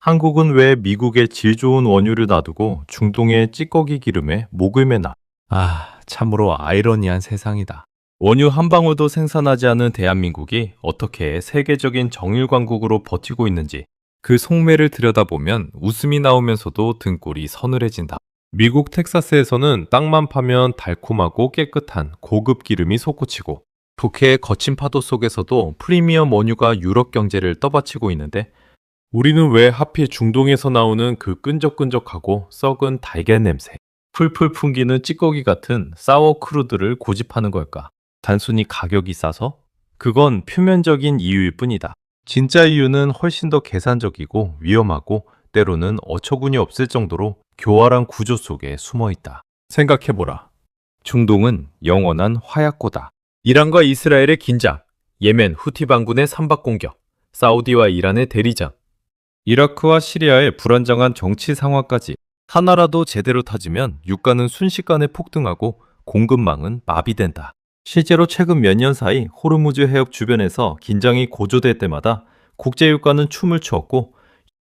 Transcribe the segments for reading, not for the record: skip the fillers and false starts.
한국은 왜 미국의 질 좋은 원유를 놔두고 중동의 찌꺼기 기름에 목을 매나? 참으로 아이러니한 세상이다. 원유 한 방울도 생산하지 않은 대한민국이 어떻게 세계적인 정유 강국으로 버티고 있는지 그 속내를 들여다보면 웃음이 나오면서도 등골이 서늘해진다. 미국 텍사스에서는 땅만 파면 달콤하고 깨끗한 고급 기름이 솟구치고 북해의 거친 파도 속에서도 프리미엄 원유가 유럽 경제를 떠받치고 있는데 우리는 왜 하필 중동에서 나오는 그 끈적끈적하고 썩은 달걀 냄새, 풀풀 풍기는 찌꺼기 같은 사워 크루드를 고집하는 걸까? 단순히 가격이 싸서? 그건 표면적인 이유일 뿐이다. 진짜 이유는 훨씬 더 계산적이고 위험하고 때로는 어처구니 없을 정도로 교활한 구조 속에 숨어 있다. 생각해보라. 중동은 영원한 화약고다. 이란과 이스라엘의 긴장, 예멘 후티 반군의 산박 공격, 사우디와 이란의 대리전, 이라크와 시리아의 불안정한 정치 상황까지 하나라도 제대로 터지면 유가는 순식간에 폭등하고 공급망은 마비된다. 실제로 최근 몇 년 사이 호르무즈 해협 주변에서 긴장이 고조될 때마다 국제유가는 춤을 추었고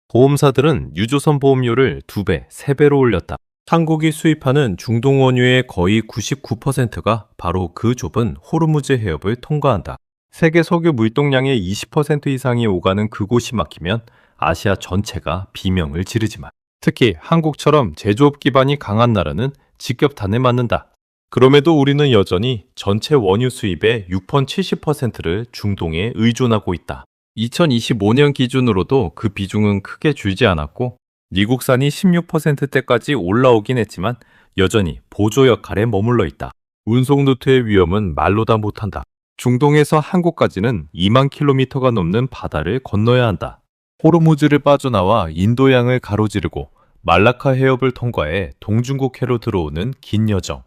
보험사들은 유조선 보험료를 2배, 3배로 올렸다. 한국이 수입하는 중동 원유의 거의 99%가 바로 그 좁은 호르무즈 해협을 통과한다. 세계 석유 물동량의 20% 이상이 오가는 그곳이 막히면 아시아 전체가 비명을 지르지만 특히 한국처럼 제조업 기반이 강한 나라는 직격탄을 맞는다. 그럼에도 우리는 여전히 전체 원유 수입의 6.70%를 중동에 의존하고 있다. 2025년 기준으로도 그 비중은 크게 줄지 않았고 미국산이 16%대까지 올라오긴 했지만 여전히 보조 역할에 머물러 있다. 운송 루트의 위험은 말로 다 못한다. 중동에서 한국까지는 2만 킬로미터가 넘는 바다를 건너야 한다. 호르무즈를 빠져나와 인도양을 가로지르고 말라카 해협을 통과해 동중국해로 들어오는 긴 여정.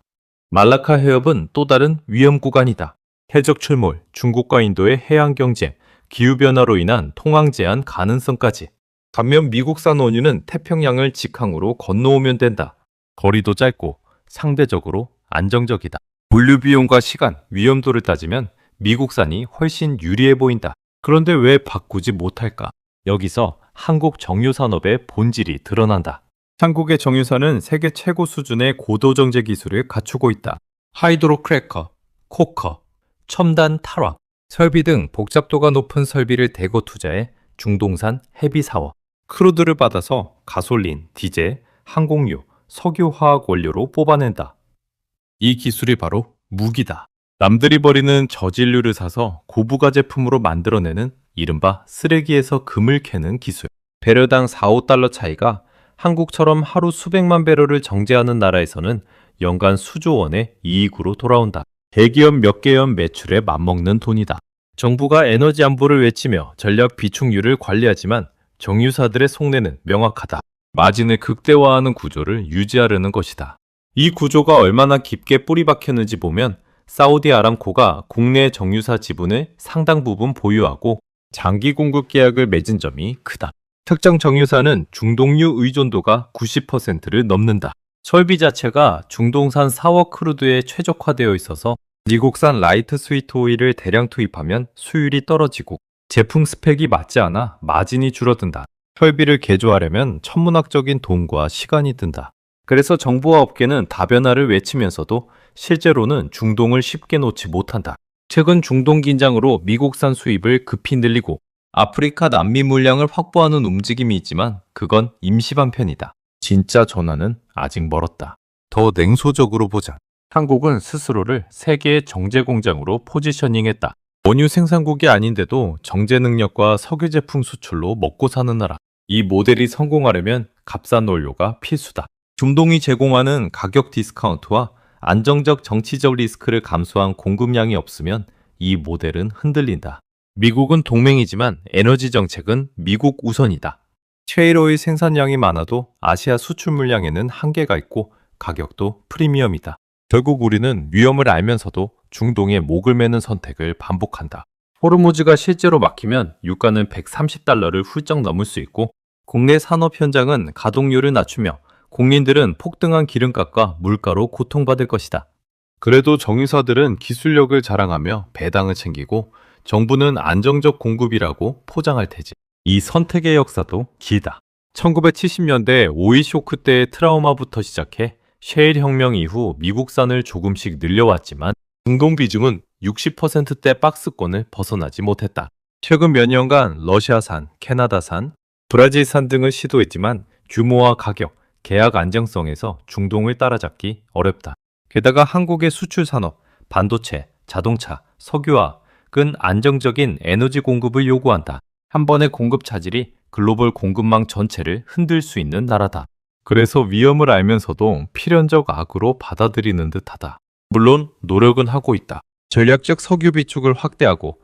말라카 해협은 또 다른 위험 구간이다. 해적 출몰, 중국과 인도의 해양 경쟁, 기후변화로 인한 통항 제한 가능성까지. 반면 미국산 원유는 태평양을 직항으로 건너오면 된다. 거리도 짧고 상대적으로 안정적이다. 물류 비용과 시간, 위험도를 따지면 미국산이 훨씬 유리해 보인다. 그런데 왜 바꾸지 못할까? 여기서 한국 정유산업의 본질이 드러난다. 한국의 정유사는 세계 최고 수준의 고도정제 기술을 갖추고 있다. 하이드로 크래커, 코커, 첨단 탈화, 설비 등 복잡도가 높은 설비를 대거 투자해 중동산 헤비사워, 크루드를 받아서 가솔린, 디젤, 항공유, 석유화학 원료로 뽑아낸다. 이 기술이 바로 무기다. 남들이 버리는 저진류를 사서 고부가 제품으로 만들어내는 이른바 쓰레기에서 금을 캐는 기술. 배럴당 4, 5달러 차이가 한국처럼 하루 수백만 배럴을 정제하는 나라에서는 연간 수조 원의 이익으로 돌아온다. 대기업 몇 개업 매출에 맞먹는 돈이다. 정부가 에너지 안보를 외치며 전략 비축률을 관리하지만 정유사들의 속내는 명확하다. 마진을 극대화하는 구조를 유지하려는 것이다. 이 구조가 얼마나 깊게 뿌리 박혔는지 보면 사우디 아람코가 국내 정유사 지분을 상당 부분 보유하고 장기 공급 계약을 맺은 점이 크다. 특정 정유사는 중동유 의존도가 90%를 넘는다. 설비 자체가 중동산 사워 크루드에 최적화되어 있어서 미국산 라이트 스위트 오일을 대량 투입하면 수율이 떨어지고 제품 스펙이 맞지 않아 마진이 줄어든다. 설비를 개조하려면 천문학적인 돈과 시간이 든다. 그래서 정부와 업계는 다변화를 외치면서도 실제로는 중동을 쉽게 놓지 못한다. 최근 중동 긴장으로 미국산 수입을 급히 늘리고 아프리카 난민 물량을 확보하는 움직임이 있지만 그건 임시방편이다. 진짜 전환은 아직 멀었다. 더 냉소적으로 보자. 한국은 스스로를 세계의 정제 공장으로 포지셔닝했다. 원유 생산국이 아닌데도 정제 능력과 석유 제품 수출로 먹고 사는 나라. 이 모델이 성공하려면 값싼 원료가 필수다. 중동이 제공하는 가격 디스카운트와 안정적 정치적 리스크를 감수한 공급량이 없으면 이 모델은 흔들린다. 미국은 동맹이지만 에너지 정책은 미국 우선이다. 셰일오일 생산량이 많아도 아시아 수출 물량에는 한계가 있고 가격도 프리미엄이다. 결국 우리는 위험을 알면서도 중동에 목을 매는 선택을 반복한다. 호르무즈가 실제로 막히면 유가는 130달러를 훌쩍 넘을 수 있고 국내 산업 현장은 가동률을 낮추며 국민들은 폭등한 기름값과 물가로 고통받을 것이다. 그래도 정유사들은 기술력을 자랑하며 배당을 챙기고 정부는 안정적 공급이라고 포장할 테지. 이 선택의 역사도 길다. 1970년대 오일 쇼크 때의 트라우마부터 시작해 셰일 혁명 이후 미국산을 조금씩 늘려왔지만 중동 비중은 60%대 박스권을 벗어나지 못했다. 최근 몇 년간 러시아산, 캐나다산, 브라질산 등을 시도했지만 규모와 가격, 계약 안정성에서 중동을 따라잡기 어렵다. 게다가 한국의 수출 산업, 반도체, 자동차, 석유화은 안정적인 에너지 공급을 요구한다. 한 번의 공급 차질이 글로벌 공급망 전체를 흔들 수 있는 나라다. 그래서 위험을 알면서도 필연적 악으로 받아들이는 듯하다. 물론 노력은 하고 있다. 전략적 석유 비축을 확대하고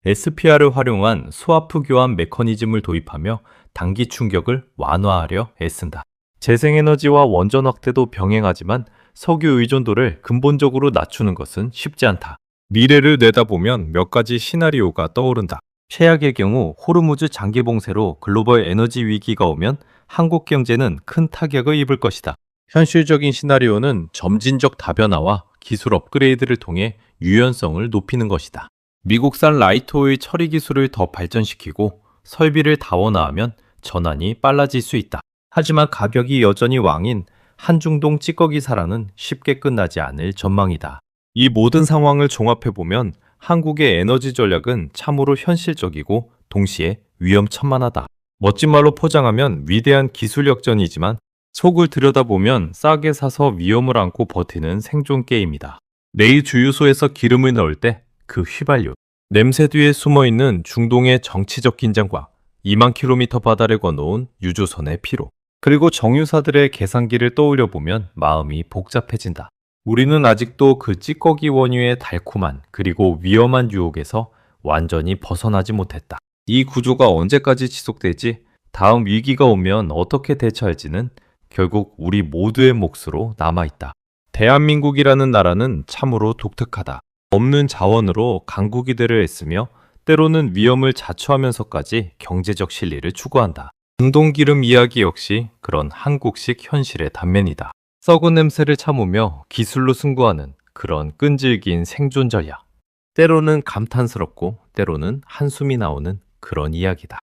SPR을 활용한 스와프 교환 메커니즘을 도입하며 단기 충격을 완화하려 애쓴다. 재생에너지와 원전 확대도 병행하지만 석유 의존도를 근본적으로 낮추는 것은 쉽지 않다. 미래를 내다보면 몇 가지 시나리오가 떠오른다. 최악의 경우 호르무즈 장기 봉쇄로 글로벌 에너지 위기가 오면 한국 경제는 큰 타격을 입을 것이다. 현실적인 시나리오는 점진적 다변화와 기술 업그레이드를 통해 유연성을 높이는 것이다. 미국산 라이트오일 처리 기술을 더 발전시키고 설비를 다원화하면 전환이 빨라질 수 있다. 하지만 가격이 여전히 왕인 한중동 찌꺼기 사랑은 쉽게 끝나지 않을 전망이다. 이 모든 상황을 종합해보면 한국의 에너지 전략은 참으로 현실적이고 동시에 위험천만하다. 멋진 말로 포장하면 위대한 기술 역전이지만 속을 들여다보면 싸게 사서 위험을 안고 버티는 생존 게임이다. 내일 주유소에서 기름을 넣을 때 그 휘발유, 냄새 뒤에 숨어있는 중동의 정치적 긴장과 2만 킬로미터 바다를 건너온 유조선의 피로, 그리고 정유사들의 계산기를 떠올려 보면 마음이 복잡해진다. 우리는 아직도 그 찌꺼기 원유의 달콤한 그리고 위험한 유혹에서 완전히 벗어나지 못했다. 이 구조가 언제까지 지속될지, 다음 위기가 오면 어떻게 대처할지는 결국 우리 모두의 몫으로 남아있다. 대한민국이라는 나라는 참으로 독특하다. 없는 자원으로 강국이들을 애쓰며 때로는 위험을 자초하면서까지 경제적 실리를 추구한다. 중동기름 이야기 역시 그런 한국식 현실의 단면이다. 썩은 냄새를 참으며 기술로 승부하는 그런 끈질긴 생존 전략. 때로는 감탄스럽고 때로는 한숨이 나오는 그런 이야기다.